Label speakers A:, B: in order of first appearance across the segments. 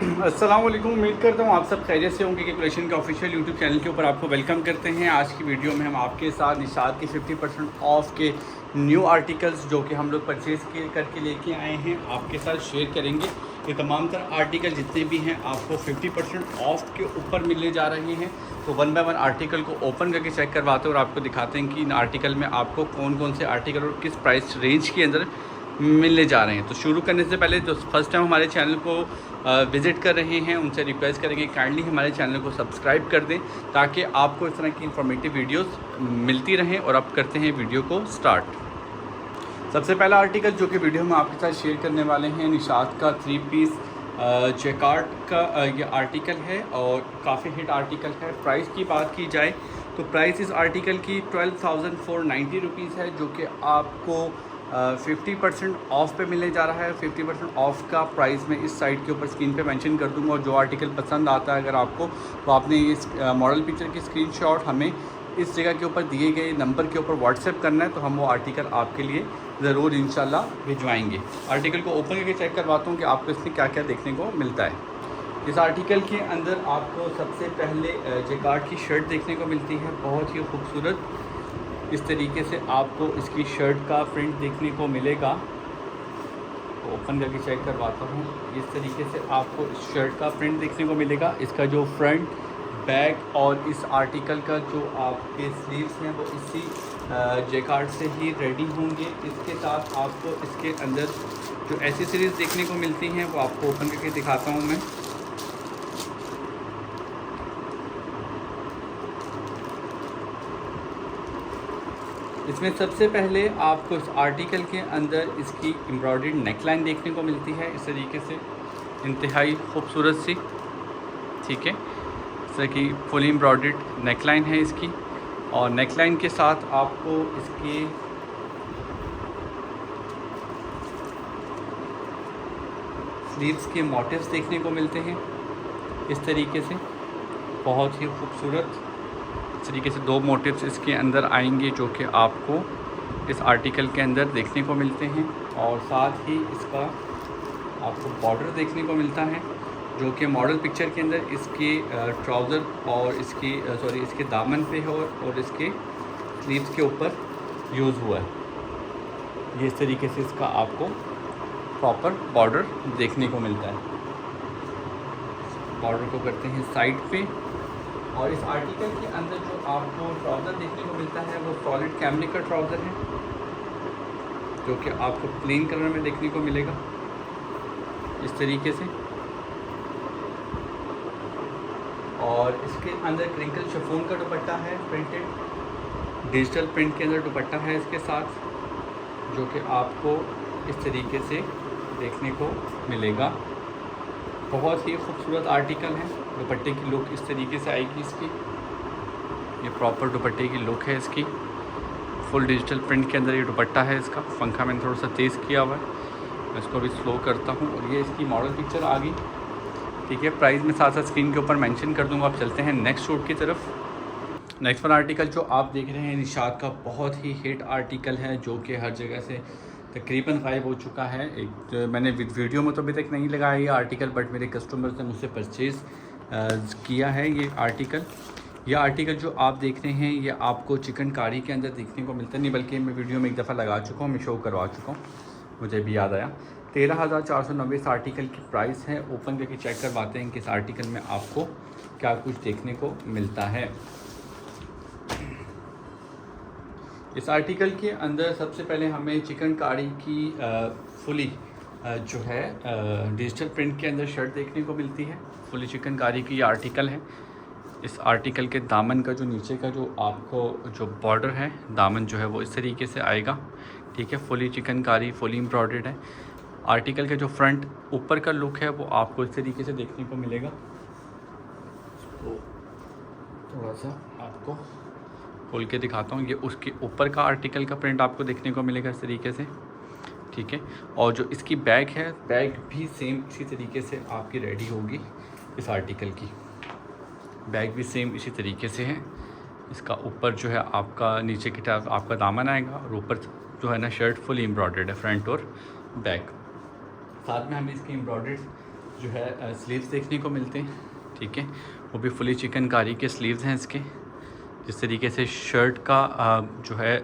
A: अस्सलाम वालेकुम। उम्मीद करता हूँ आप सब खैरियत से होंगे कि कलेक्शन के ऑफिशियल यूट्यूब चैनल के ऊपर आपको वेलकम करते हैं। आज की वीडियो में हम आपके साथ निशात के 50% ऑफ के न्यू आर्टिकल्स जो कि हम लोग परचेज़ करके लेके आए हैं आपके साथ शेयर करेंगे। ये तमाम तरह आर्टिकल जितने भी हैं आपको 50% ऑफ के ऊपर मिलने जा रहे हैं। तो वन बाय वन आर्टिकल को ओपन करके चेक करवाते हैं और आपको दिखाते हैं कि इन आर्टिकल में आपको कौन कौन से आर्टिकल और किस प्राइस रेंज के अंदर मिलने जा रहे हैं। तो शुरू करने से पहले जो फर्स्ट टाइम हमारे चैनल को विज़िट कर रहे हैं उनसे रिक्वेस्ट करेंगे काइंडली हमारे चैनल को सब्सक्राइब कर दें ताकि आपको इस तरह की इंफॉर्मेटिव वीडियोस मिलती रहें। और अब करते हैं वीडियो को स्टार्ट। सबसे पहला आर्टिकल जो कि वीडियो में आपके साथ शेयर करने वाले हैं निशात का 3 पीस जैकार्ड का ये आर्टिकल है और काफ़ी हिट आर्टिकल है। प्राइस की बात की जाए तो प्राइस इस आर्टिकल की 12,490 रुपीज़ है जो कि आपको 50% ऑफ़ पे मिलने जा रहा है। 50% ऑफ़ का प्राइस मैं इस साइट के ऊपर स्क्रीन पे मेंशन कर दूंगा और जो आर्टिकल पसंद आता है अगर आपको तो आपने इस मॉडल पिक्चर की स्क्रीनशॉट हमें इस जगह के ऊपर दिए गए नंबर के ऊपर व्हाट्सएप करना है तो हम वो आर्टिकल आपके लिए ज़रूर इंशाल्लाह भिजवाएंगे। आर्टिकल को ओपन करके चेक करवाता हूँ कि आपको इसमें क्या क्या देखने को मिलता है। इस आर्टिकल के अंदर आपको सबसे पहले जैकार्ड की शर्ट देखने को मिलती है, बहुत ही खूबसूरत। इस तरीके से आपको इसकी शर्ट का प्रिंट देखने को मिलेगा। तो ओपन करके चेक करवाता हूँ। इस तरीके से आपको इस शर्ट का प्रिंट देखने को मिलेगा। इसका जो फ्रंट बैक और इस आर्टिकल का जो आपके स्लीव्स हैं वो इसी जैकार्ड से ही रेडी होंगे। इसके साथ आपको इसके अंदर जो एसेसरीज़ देखने को मिलती हैं वो आपको ओपन करके दिखाता हूँ मैं। इसमें सबसे पहले आपको इस आर्टिकल के अंदर इसकी एम्ब्रॉयडर्ड नेकलाइन देखने को मिलती है इस तरीके से, इंतहाई खूबसूरत सी। ठीक है, जैसे कि फुल एम्ब्रॉयडर्ड नेकलाइन है इसकी और नेकलाइन के साथ आपको इसके स्लीव्स के मोटिव्स देखने को मिलते हैं इस तरीके से, बहुत ही खूबसूरत। इस तरीके से 2 मोटिव्स इसके अंदर आएंगे जो कि आपको इस आर्टिकल के अंदर देखने को मिलते हैं। और साथ ही इसका आपको बॉर्डर देखने को मिलता है जो कि मॉडल पिक्चर के अंदर इसके ट्राउज़र और इसके दामन पे है और इसके स्लीव्स के ऊपर यूज़ हुआ है। ये इस तरीके से इसका आपको प्रॉपर बॉर्डर देखने को मिलता है। बॉर्डर को करते हैं साइड पे। और इस आर्टिकल के अंदर जो आपको ट्राउज़र देखने को मिलता है वो सॉलिड कैमरिक का ट्राउज़र है जो कि आपको प्लेन कलर में देखने को मिलेगा इस तरीके से। और इसके अंदर क्रिंकल शिफॉन का दुपट्टा है, प्रिंटेड डिजिटल प्रिंट के अंदर दुपट्टा है इसके साथ जो कि आपको इस तरीके से देखने को मिलेगा। बहुत ही खूबसूरत आर्टिकल है। दुपट्टे की लुक इस तरीके से आएगी इसकी, ये प्रॉपर दुपट्टे की लुक है इसकी। फुल डिजिटल प्रिंट के अंदर ये दुपट्टा है इसका। पंखा मैंने थोड़ा सा तेज़ किया हुआ है, मैं इसको भी स्लो करता हूँ। और ये इसकी मॉडल पिक्चर आ गई। ठीक है, प्राइस में साथ साथ स्क्रीन के ऊपर मेंशन कर दूँगा। आप चलते हैं नेक्स्ट शूट की तरफ। नेक्स्ट वन आर्टिकल जो आप देख रहे हैं निशात का बहुत ही हिट आर्टिकल है जो कि हर जगह से तकरीबन गायब हो चुका है। एक मैंने वीडियो में तो अभी तक नहीं लगाया ये आर्टिकल, बट मेरे कस्टमर्स ने मुझसे परचेज़ किया है ये आर्टिकल। यह आर्टिकल जो आप देख रहे हैं ये आपको चिकनकारी के अंदर देखने को मिलता नहीं, बल्कि मैं वीडियो में एक दफ़ा लगा चुका हूँ, मैं शो करवा चुका हूँ, मुझे भी याद आया। 13,490 इस आर्टिकल की प्राइस है। ओपन करके चेक करवाते हैं कि इस आर्टिकल में आपको क्या कुछ देखने को मिलता है। इस आर्टिकल के अंदर सबसे पहले हमें चिकनकारी की फुली जो है डिजिटल प्रिंट के अंदर शर्ट देखने को मिलती है। फुली चिकनकारी की ये आर्टिकल है। इस आर्टिकल के दामन का जो नीचे का जो आपको जो बॉर्डर है, दामन जो है वो इस तरीके से आएगा। ठीक है, फुली चिकनकारी, फुली एम्ब्रॉयडर्ड है। आर्टिकल के जो फ्रंट ऊपर का लुक है वो आपको इस तरीके से देखने को मिलेगा। तो थोड़ा सा आपको खोल के दिखाता हूँ। ये उसके ऊपर का आर्टिकल का प्रिंट आपको देखने को मिलेगा इस तरीके से। ठीक है, और जो इसकी बैग है, बैग भी सेम इसी तरीके से आपकी रेडी होगी। इस आर्टिकल की बैग भी सेम इसी तरीके से है। इसका ऊपर जो है आपका नीचे की तरफ आपका दामन आएगा और ऊपर जो है ना शर्ट फुल एम्ब्रॉयडर्ड है फ्रंट और बैक। साथ में हमें इसकी एम्ब्रॉयडर्ड जो है स्लीव्स देखने को मिलते हैं, ठीक है। वो भी फुली चिकनकारी के स्लीव्स हैं इसके। जिस तरीके से शर्ट का जो है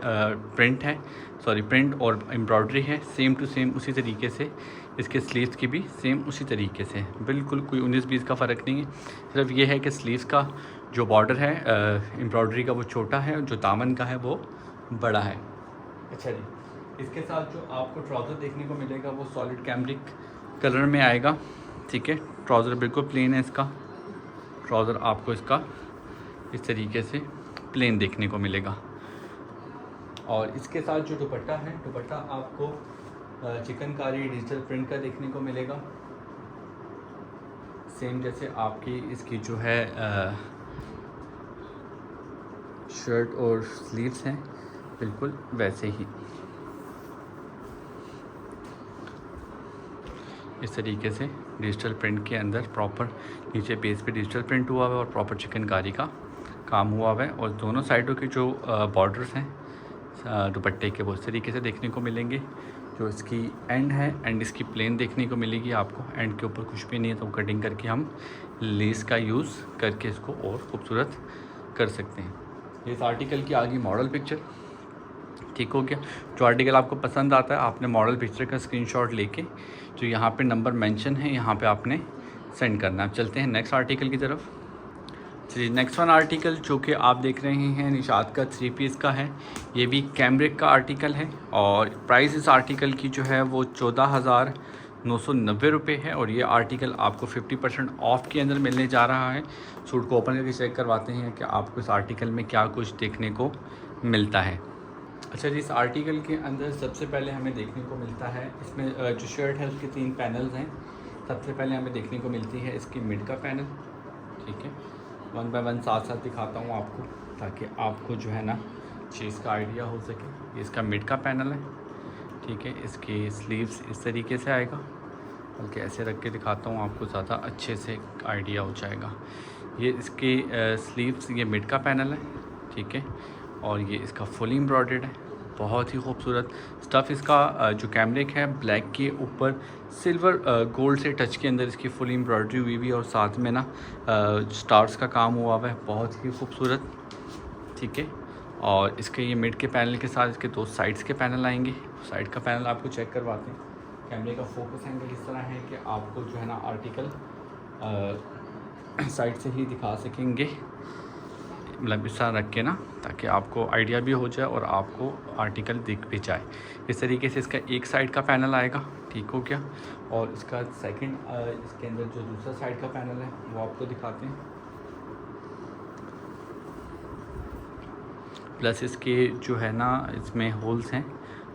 A: प्रिंट है, प्रिंट और एम्ब्रॉयडरी है, सेम टू सेम उसी तरीके से इसके स्लीव्स की भी सेम उसी तरीके से, बिल्कुल कोई 19-20 का फ़र्क नहीं है। सिर्फ ये है कि स्लीव्स का जो बॉर्डर है एम्ब्रॉयडरी का वो छोटा है और जो दामन का है वो बड़ा है। अच्छा जी, इसके साथ जो आपको ट्राउज़र देखने को मिलेगा वो सॉलिड कैमरिक कलर में आएगा, ठीक है। ट्राउज़र बिल्कुल प्लेन है इसका। ट्राउज़र आपको इसका इस तरीके से प्लेन देखने को मिलेगा। और इसके साथ जो दुपट्टा है, दुपट्टा आपको चिकनकारी डिजिटल प्रिंट का देखने को मिलेगा, सेम जैसे आपकी इसकी जो है शर्ट और स्लीव्स हैं, बिल्कुल वैसे ही इस तरीके से डिजिटल प्रिंट के अंदर प्रॉपर नीचे बेस पे डिजिटल प्रिंट हुआ हुआ है और प्रॉपर चिकनकारी का काम हुआ हुआ है। और दोनों साइडों के जो बॉर्डर्स हैं दुपट्टे के वो इस तरीके से देखने को मिलेंगे। जो इसकी एंड है, एंड इसकी प्लेन देखने को मिलेगी आपको। एंड के ऊपर कुछ भी नहीं है, तो कटिंग करके हम लेस का यूज़ करके इसको और ख़ूबसूरत कर सकते हैं। इस आर्टिकल की आगे मॉडल पिक्चर, ठीक हो गया। जो आर्टिकल आपको पसंद आता है आपने मॉडल पिक्चर का स्क्रीनशॉट लेके जो यहाँ पे नंबर मेंशन है यहाँ पे आपने सेंड करना है। अब चलते हैं नेक्स्ट आर्टिकल की तरफ। चलिए, नेक्स्ट वन आर्टिकल जो कि आप देख रहे हैं निशात का 3 पीस का है। ये भी कैमरिक का आर्टिकल है और प्राइस इस आर्टिकल की जो है वो 14,990 रुपये है। और ये आर्टिकल आपको 50% ऑफ के अंदर मिलने जा रहा है। सूट को ओपन करके चेक करवाते हैं कि आपको इस आर्टिकल में क्या कुछ देखने को मिलता है। अच्छा जी, इस आर्टिकल के अंदर सबसे पहले हमें देखने को मिलता है, इसमें जो शर्ट है उसके 3 पैनल्स हैं। सबसे पहले हमें देखने को मिलती है इसकी मिड का पैनल, ठीक है। 1 बाय 1 साथ साथ दिखाता हूँ आपको, ताकि आपको जो है ना चीज़ का आइडिया हो सके। ये इसका मिड का पैनल है, ठीक है। इसकी स्लीव्स इस तरीके से आएगा, बल्कि ऐसे रख के दिखाता हूँ आपको, ज़्यादा अच्छे से आइडिया हो जाएगा। ये इसकी स्लीव्स, ये मिड का पैनल है, ठीक है। और ये इसका फुल एम्ब्रॉयडर्ड है, बहुत ही खूबसूरत स्टफ़। इसका जो कैमरिक है ब्लैक के ऊपर सिल्वर गोल्ड से टच के अंदर इसकी फुल एम्ब्रॉयडरी हुई हुई है और साथ में ना स्टार्स का काम हुआ हुआ है, बहुत ही खूबसूरत, ठीक है। और इसके ये मिड के पैनल के साथ इसके 2 साइड्स के पैनल आएंगे। साइड का पैनल आपको चेक करवाते हैं। कैमरे का फोकस एंगल इस तरह है कि आपको जो है ना आर्टिकल साइड से ही दिखा सकेंगे, मतलब इस तरह रख के ना, ताकि आपको आइडिया भी हो जाए और आपको आर्टिकल दिख भी जाए। इस तरीके से इसका एक साइड का पैनल आएगा, ठीक हो गया। और इसका सेकंड इसके अंदर जो दूसरा साइड का पैनल है वो आपको दिखाते हैं। प्लस इसके जो है ना इसमें होल्स हैं,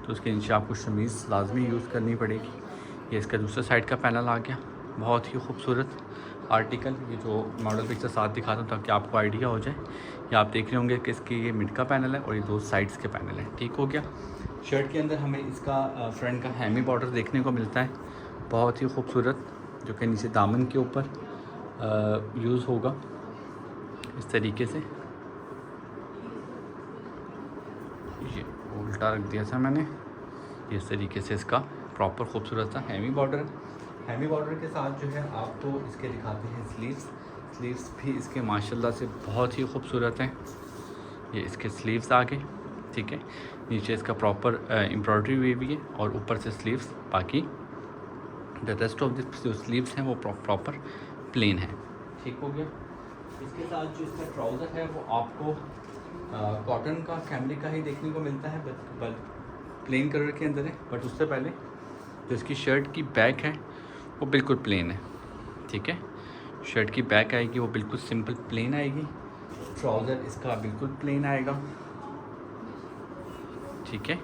A: तो उसके नीचे आपको शमीज़ लाजमी यूज़ करनी पड़ेगी। ये इसका दूसरा साइड का पैनल आ गया, बहुत ही खूबसूरत आर्टिकल। ये जो मॉडल पिक्चर साथ दिखाता हूँ ताकि आपको आइडिया हो जाए। ये आप देख रहे होंगे कि इसकी ये मिड का पैनल है और ये 2 साइड्स के पैनल है, ठीक हो गया। शर्ट के अंदर हमें इसका फ्रंट का हेमी बॉर्डर देखने को मिलता है, बहुत ही खूबसूरत, जो कि नीचे दामन के ऊपर यूज़ होगा इस तरीके से। ये उल्टा रख दिया था मैंने। इस तरीके से इसका प्रॉपर खूबसूरत सा हेमी बॉर्डर है। हेमी बॉर्डर के साथ जो है आपको इसके दिखाते हैं स्लीव्स भी इसके माशाल्लाह से बहुत ही खूबसूरत हैं। ये इसके स्लीव्स आ गए, ठीक है। नीचे इसका प्रॉपर एम्ब्रॉयडरी हुई हुई है और ऊपर से स्लीव्स, बाकी द रेस्ट ऑफ द जो स्लीव्स हैं वो प्रॉपर प्लेन है, ठीक हो गया। इसके साथ जो इसका ट्राउज़र है वो आपको कॉटन का कैमरिक का ही देखने को मिलता है, बट प्लेन कलर के अंदर है। बट उससे पहले जो इसकी शर्ट की बैक है वो बिल्कुल प्लेन है, ठीक है। शर्ट की बैक आएगी वो बिल्कुल सिंपल प्लेन आएगी। ट्राउज़र इसका बिल्कुल प्लेन आएगा, ठीक है।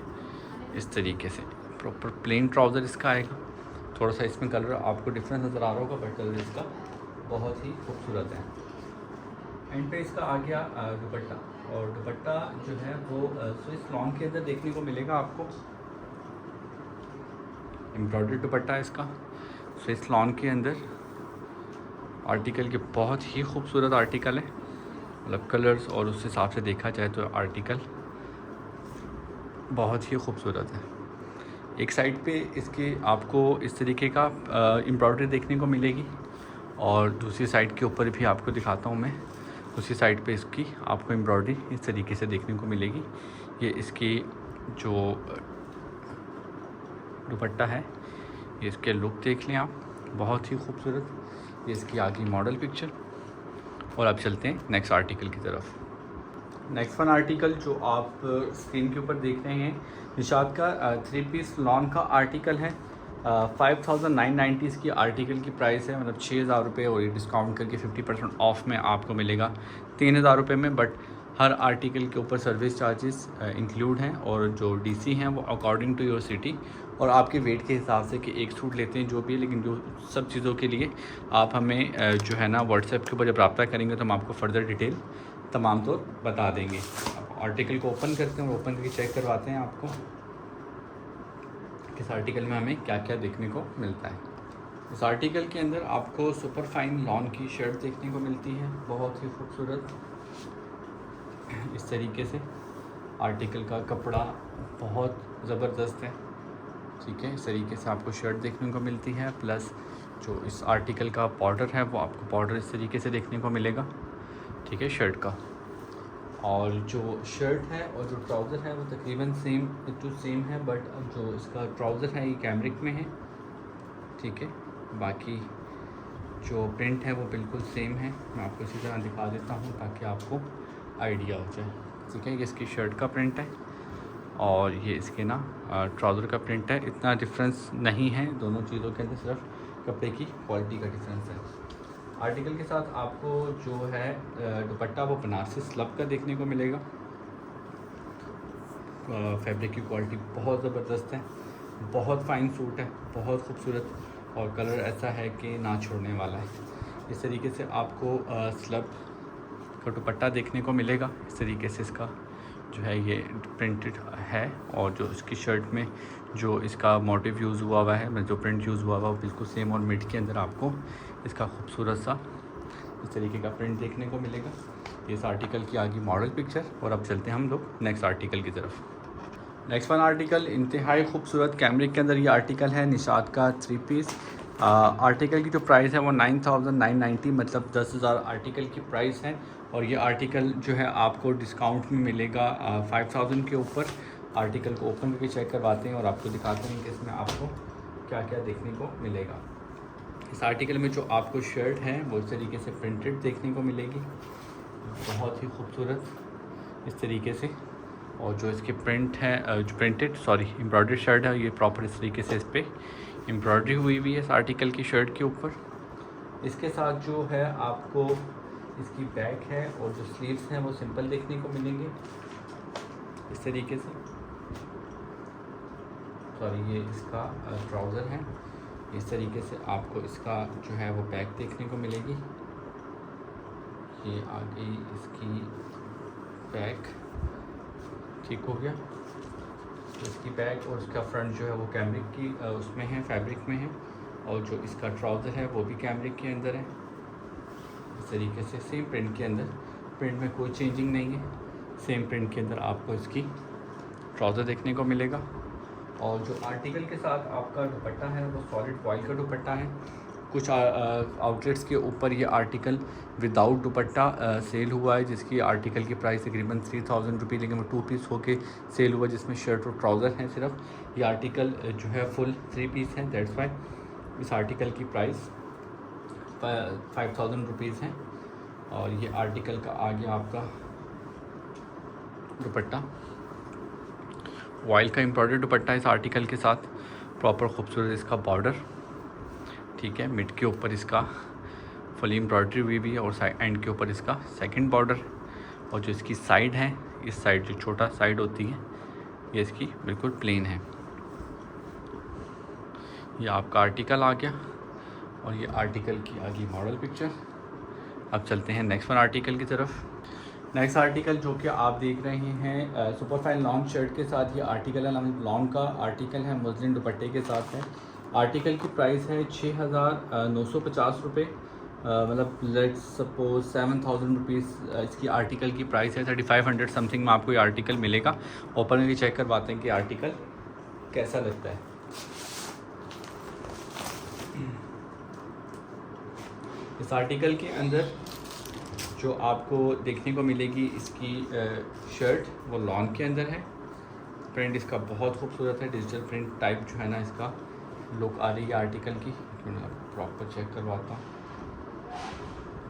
A: इस तरीके से प्रॉपर प्लेन ट्राउज़र इसका आएगा। थोड़ा सा इसमें कलर आपको डिफरेंस नज़र आ रहा होगा, बट कलर इसका बहुत ही खूबसूरत है। एंड पे इसका आ गया दुपट्टा, और दुपट्टा जो है वो स्विस लॉन्ग के अंदर देखने को मिलेगा आपको। एम्ब्रॉयडरी दुपट्टा है इसका स्विस लॉन के अंदर। आर्टिकल के बहुत ही खूबसूरत आर्टिकल है, मतलब कलर्स और उस हिसाब से देखा जाए तो आर्टिकल बहुत ही खूबसूरत है। एक साइड पे इसके आपको इस तरीके का एम्ब्रॉयडरी देखने को मिलेगी और दूसरी साइड के ऊपर भी आपको दिखाता हूँ मैं। दूसरी साइड पे इसकी आपको एम्ब्रॉयडरी इस तरीके से देखने को मिलेगी। ये इसकी जो दुपट्टा है, ये इसके लुक देख लें आप, बहुत ही खूबसूरत। ये इसकी आगे मॉडल पिक्चर। और अब चलते हैं नेक्स्ट आर्टिकल की तरफ। नेक्स्ट वन आर्टिकल जो आप स्क्रीन के ऊपर देख रहे हैं, निशात का 3 पीस लॉन का आर्टिकल है। 5990 इसकी आर्टिकल की प्राइस है, मतलब 6000 रुपये, और ये डिस्काउंट करके 50% ऑफ में आपको मिलेगा 3000 रुपये में। बट हर आर्टिकल के ऊपर सर्विस चार्जेस इंक्लूड हैं, और जो डीसी हैं वो अकॉर्डिंग टू योर सिटी और आपके वेट के हिसाब से कि एक सूट लेते हैं जो भी है। लेकिन जो सब चीज़ों के लिए आप हमें जो है ना व्हाट्सएप के ऊपर जब रब्ता करेंगे तो हम आपको फ़र्दर डिटेल तमाम तौर बता देंगे। आर्टिकल को ओपन करते हैं और ओपन करके चेक करवाते हैं आपको इस आर्टिकल में हमें क्या क्या देखने को मिलता है। इस आर्टिकल के अंदर आपको सुपर फाइन लॉन की शर्ट देखने को मिलती है, बहुत ही खूबसूरत। इस तरीके से आर्टिकल का कपड़ा बहुत ज़बरदस्त है, ठीक है। इस तरीके से आपको शर्ट देखने को मिलती है, प्लस जो इस आर्टिकल का बॉर्डर है वो आपको बॉर्डर इस तरीके से देखने को मिलेगा, ठीक है, शर्ट का। और जो शर्ट है और जो ट्राउज़र है वो तकरीबन सेम टू सेम है, बट जो इसका ट्राउज़र है ये कैमरिक में है, ठीक है। बाकी जो प्रिंट है वो बिल्कुल सेम है। मैं आपको इसी तरह दिखा देता हूँ ताकि आपको आइडिया हो जाए, ठीक है। ये इसकी शर्ट का प्रिंट है और ये इसके ना ट्राउज़र का प्रिंट है। इतना डिफरेंस नहीं है दोनों चीज़ों के अंदर, सिर्फ कपड़े की क्वालिटी का डिफरेंस है। आर्टिकल के साथ आपको जो है दुपट्टा वो बनारसी स्लब का देखने को मिलेगा। फैब्रिक की क्वालिटी बहुत ज़बरदस्त है, बहुत फ़ाइन सूट है, बहुत खूबसूरत, और कलर ऐसा है कि ना छोड़ने वाला है। इस तरीके से आपको स्लब का दुपट्टा देखने को मिलेगा। इस तरीके से इसका जो है ये प्रिंटेड है, और जो इसकी शर्ट में जो इसका मोटिव यूज़ हुआ है, जो प्रिंट यूज़ हुआ वो बिल्कुल सेम, और मिड के अंदर आपको इसका खूबसूरत सा इस तरीके का प्रिंट देखने को मिलेगा। इस आर्टिकल की आगे मॉडल पिक्चर। और अब चलते हैं हम लोग नेक्स्ट आर्टिकल की तरफ। नेक्स्ट वन आर्टिकल इंतहाई खूबसूरत कैमरिक के अंदर ये आर्टिकल है, निशात का 3 पीस। आर्टिकल की जो प्राइस है वो 9990, मतलब 10,000 आर्टिकल की प्राइस है। और ये आर्टिकल जो है आपको डिस्काउंट में मिलेगा 5000 के ऊपर। आर्टिकल को ओपन करके चेक करवाते हैं और आपको दिखाते हैं कि इसमें आपको क्या क्या देखने को मिलेगा। इस आर्टिकल में जो आपको शर्ट है वो इस तरीके से प्रिंटेड देखने को मिलेगी, बहुत ही खूबसूरत इस तरीके से। और जो इसके प्रिंट है, जो एम्ब्रॉयडरी शर्ट है, ये प्रॉपर इस तरीके से इस पर एम्ब्रॉयडरी हुई है इस आर्टिकल की शर्ट के ऊपर। इसके साथ जो है आपको इसकी बैक है और जो स्लीव्स हैं वो सिंपल देखने को मिलेंगे इस तरीके से। ये इसका ट्राउज़र है, इस तरीके से आपको इसका जो है वो बैक देखने को मिलेगी। ये आगे इसकी बैक, ठीक हो गया। इसकी बैक और इसका फ्रंट जो है वो कैमरिक की उसमें है, फैब्रिक में है, और जो इसका ट्राउज़र है वो भी कैमरिक के अंदर है। इस तरीके से सेम प्रिंट के अंदर, प्रिंट में कोई चेंजिंग नहीं है, सेम प्रिंट के अंदर आपको इसकी ट्राउज़र देखने को मिलेगा। और जो आर्टिकल के साथ आपका दुपट्टा है वो सॉलिड फॉइल का दुपट्टा है। कुछ आउटलेट्स के ऊपर ये आर्टिकल विदाउट दुपट्टा सेल हुआ है, जिसकी आर्टिकल की प्राइस तकरीबन 3000 रुपये, लेकिन वो 2 पीस होके सेल हुआ जिसमें शर्ट और ट्राउज़र हैं सिर्फ। ये आर्टिकल जो है फुल 3 पीस है, दैट्स वाई इस आर्टिकल की प्राइस 5000 रुपीज़ है। और ये आर्टिकल का आगे आपका दुपट्टा वॉयल का एम्ब्रॉयडर्ड दुपट्टा इस आर्टिकल के साथ, प्रॉपर खूबसूरत इसका बॉर्डर, ठीक है। मिड के ऊपर इसका फुल एम्ब्रॉयडरी हुई भी है, और साइड एंड के ऊपर इसका सेकंड बॉर्डर। और जो इसकी साइड है, इस साइड जो छोटा साइड होती है ये इसकी बिल्कुल प्लेन है। ये आपका आर्टिकल आ गया, और ये आर्टिकल की आगे मॉडल पिक्चर। अब चलते हैं नेक्स्ट वन आर्टिकल की तरफ। नेक्स्ट आर्टिकल जो कि आप देख रहे हैं सुपर फाइन लॉन्ग शर्ट के साथ ये आर्टिकल है, लॉन्ग का आर्टिकल है, मुस्लिम दुपट्टे के साथ है। आर्टिकल की प्राइस है 6950 रुपये, मतलब लेट्स सपोज 7000 रुपीज़ इसकी आर्टिकल की प्राइस है। 3500 समथिंग में आपको ये आर्टिकल मिलेगा। ओपन करके चेक करवाते हैं कि आर्टिकल कैसा लगता है। इस आर्टिकल के अंदर जो आपको देखने को मिलेगी इसकी शर्ट वो लॉन के अंदर है। प्रिंट इसका बहुत खूबसूरत है, डिजिटल प्रिंट टाइप जो है ना इसका लुक आ रही है आर्टिकल की। मैं आपको प्रॉपर चेक करवाता हूँ।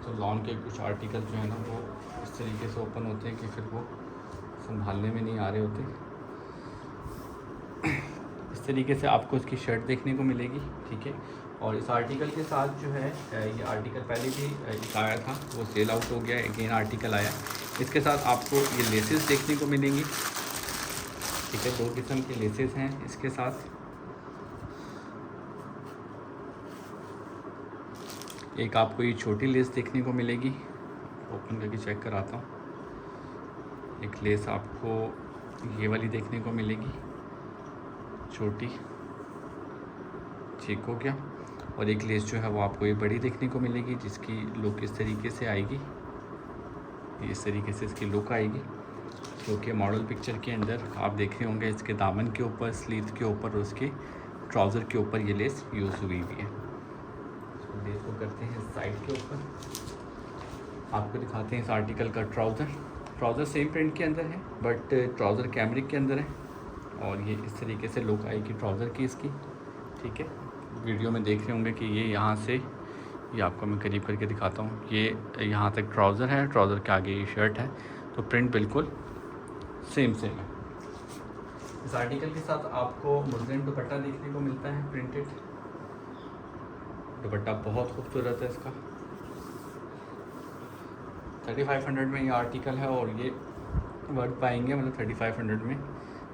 A: तो लॉन के कुछ आर्टिकल जो है ना वो इस तरीके से ओपन होते हैं कि फिर वो संभालने में नहीं आ रहे होते। इस तरीके से आपको इसकी शर्ट देखने को मिलेगी, ठीक है। और इस आर्टिकल के साथ जो है ये आर्टिकल पहले भी एक आया था, वो सेल आउट हो गया, अगेन आर्टिकल आया। इसके साथ आपको ये लेसेस देखने को मिलेंगी, ठीक है। 2 किस्म के लेसेस हैं इसके साथ। एक आपको ये छोटी लेस देखने को मिलेगी, ओपन करके चेक कराता हूँ। एक लेस आपको ये वाली देखने को मिलेगी छोटी, ठीक हो गया। और एक लेस जो है वो आपको ये बड़ी देखने को मिलेगी जिसकी लुक इस तरीके से आएगी, इस तरीके से इसकी लुक आएगी। क्योंकि मॉडल पिक्चर के अंदर आप देख रहे होंगे इसके दामन के ऊपर, स्लीव के ऊपर और उसके ट्राउज़र के ऊपर ये लेस यूज़ हुई हुई है। तो लेस को करते हैं साइड के ऊपर, आपको दिखाते हैं इस आर्टिकल का ट्राउज़र सेम प्रिंट के अंदर है बट ट्राउज़र कैमरिक के अंदर है। और ये इस तरीके से लुक आएगी ट्राउज़र की इसकी, ठीक है। वीडियो में देख रहे होंगे कि ये यहाँ से, ये आपको मैं करीब करके दिखाता हूँ, ये यहाँ तक ट्राउज़र है, ट्राउज़र के आगे ये शर्ट है। तो प्रिंट बिल्कुल सेम है। इस आर्टिकल के साथ आपको मुस्लिम दुपट्टा देखने को मिलता है, प्रिंटेड दुपट्टा बहुत खूबसूरत है इसका। 3500 में ये आर्टिकल है और ये वर्ड पाएंगे मतलब 3500 में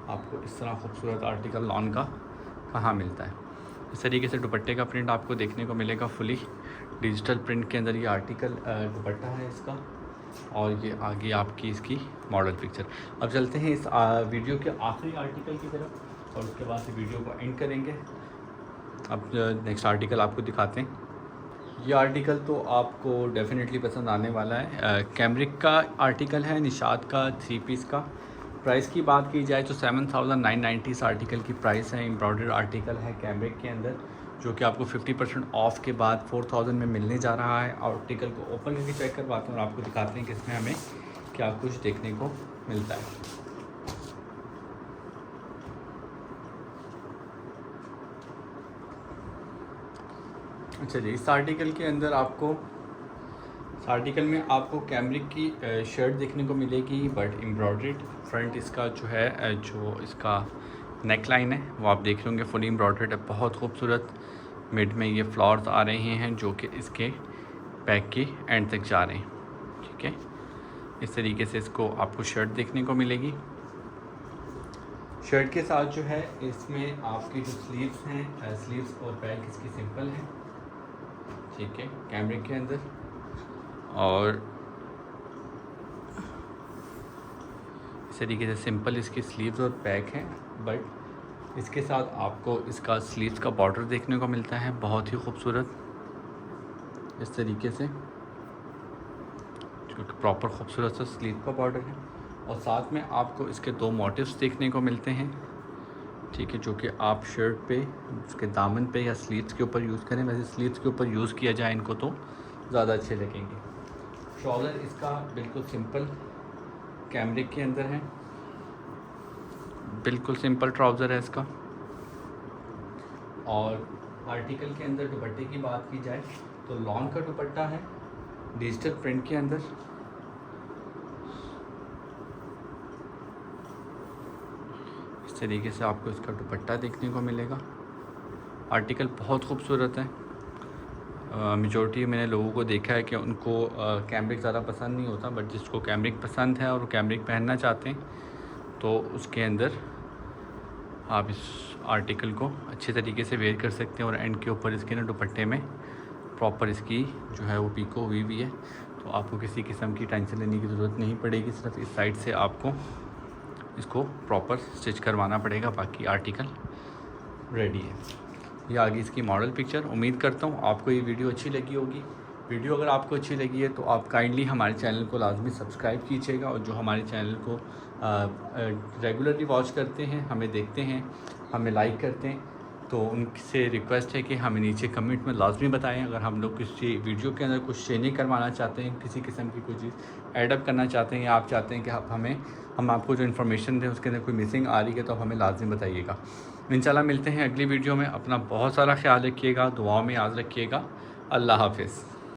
A: आपको इस तरह खूबसूरत आर्टिकल लॉन का कहाँ मिलता है। इस तरीके से दुपट्टे का प्रिंट आपको देखने को मिलेगा, फुली डिजिटल प्रिंट के अंदर ये आर्टिकल दुपट्टा है इसका। और ये आगे आपकी इसकी मॉडल पिक्चर। अब चलते हैं इस वीडियो के आखिरी आर्टिकल की तरफ और उसके बाद से वीडियो को एंड करेंगे। अब नेक्स्ट आर्टिकल आपको दिखाते हैं। ये आर्टिकल तो आपको डेफिनेटली पसंद आने वाला है। कैमरिक का आर्टिकल है, निशात का 3 पीस का। प्राइस की बात की जाए तो 7990 इस आर्टिकल की प्राइस है। एम्ब्रॉयडर्ड आर्टिकल है कैमरिक के अंदर, जो कि आपको 50% ऑफ के बाद 4000 में मिलने जा रहा है। आर्टिकल को ओपन करके चेक करवाते हैं और आपको दिखाते हैं कि इसमें हमें क्या कुछ देखने को मिलता है। अच्छा जी, इस आर्टिकल के अंदर इस आर्टिकल में आपको कैमरिक की शर्ट देखने को मिलेगी बट एम्ब्रॉयडर्ड। फ्रंट इसका जो है, जो इसका नेक लाइन है वो आप देख रहे होंगे फुली एम्ब्रॉयडर्ड है, बहुत खूबसूरत। मिड में ये फ्लावर्स आ रहे हैं जो कि इसके बैक के एंड तक जा रहे हैं, ठीक है। इस तरीके से इसको आपको शर्ट देखने को मिलेगी। शर्ट के साथ जो है इसमें आपकी जो स्लीव्स हैं, स्लीव्स और बैक इसकी सिंपल है, ठीक है, कैमरिक के अंदर। और इस तरीके से सिंपल इसकी स्लीव्स और बैक हैं बट इसके साथ आपको इसका स्लीव्स का बॉर्डर देखने को मिलता है, बहुत ही खूबसूरत इस तरीके से, जो कि प्रॉपर खूबसूरत सा स्लीव का बॉर्डर है। और साथ में आपको इसके 2 मोटिव्स देखने को मिलते हैं, ठीक है, जो कि आप शर्ट पे, उसके दामन पे या स्लीव्स के ऊपर यूज़ करें। वैसे स्लीव्स के ऊपर यूज़ किया जाए इनको तो ज़्यादा अच्छे लगेंगे। ट्राउज़र इसका बिल्कुल सिंपल कैमरिक के अंदर है, बिल्कुल सिंपल ट्राउज़र है इसका। और आर्टिकल के अंदर दुपट्टे की बात की जाए तो लॉन का दुपट्टा है डिजिटल प्रिंट के अंदर। इस तरीके से आपको इसका दुपट्टा देखने को मिलेगा। आर्टिकल बहुत खूबसूरत है। मेजॉरिटी मैंने लोगों को देखा है कि उनको कैमरिक ज़्यादा पसंद नहीं होता, बट जिसको कैमरिक पसंद है और वो कैमरिक पहनना चाहते हैं तो उसके अंदर आप इस आर्टिकल को अच्छे तरीके से वेयर कर सकते हैं। और एंड के ऊपर इसके ना दुपट्टे में प्रॉपर इसकी जो है वो पीको हुई भी है, तो आपको किसी किस्म की टेंशन लेने की ज़रूरत नहीं पड़ेगी। सिर्फ इस साइड से आपको इसको प्रॉपर स्टिच करवाना पड़ेगा, बाकी आर्टिकल रेडी है। ये आगे इसकी मॉडल पिक्चर। उम्मीद करता हूँ आपको ये वीडियो अच्छी लगी होगी। वीडियो अगर आपको अच्छी लगी है तो आप काइंडली हमारे चैनल को लाजमी सब्सक्राइब कीजिएगा। और जो हमारे चैनल को रेगुलरली वॉच करते हैं, हमें देखते हैं, हमें लाइक करते हैं तो उनसे रिक्वेस्ट है कि हमें नीचे कमेंट में लाजमी बताएं अगर हम लोग किसी वीडियो के अंदर कुछ चेंजिंग करवाना चाहते हैं, किसी किस्म की कोई चीज़ एडअप करना चाहते हैं या आप चाहते हैं कि हम आपको जो इन्फॉर्मेशन दें उसके अंदर कोई मिसिंग आ रही है तो हमें लाजमी बताइएगा। इंशाल्लाह मिलते हैं अगली वीडियो में। अपना बहुत सारा ख्याल रखिएगा, दुआओं में याद रखिएगा। अल्लाह हाफ़िज़।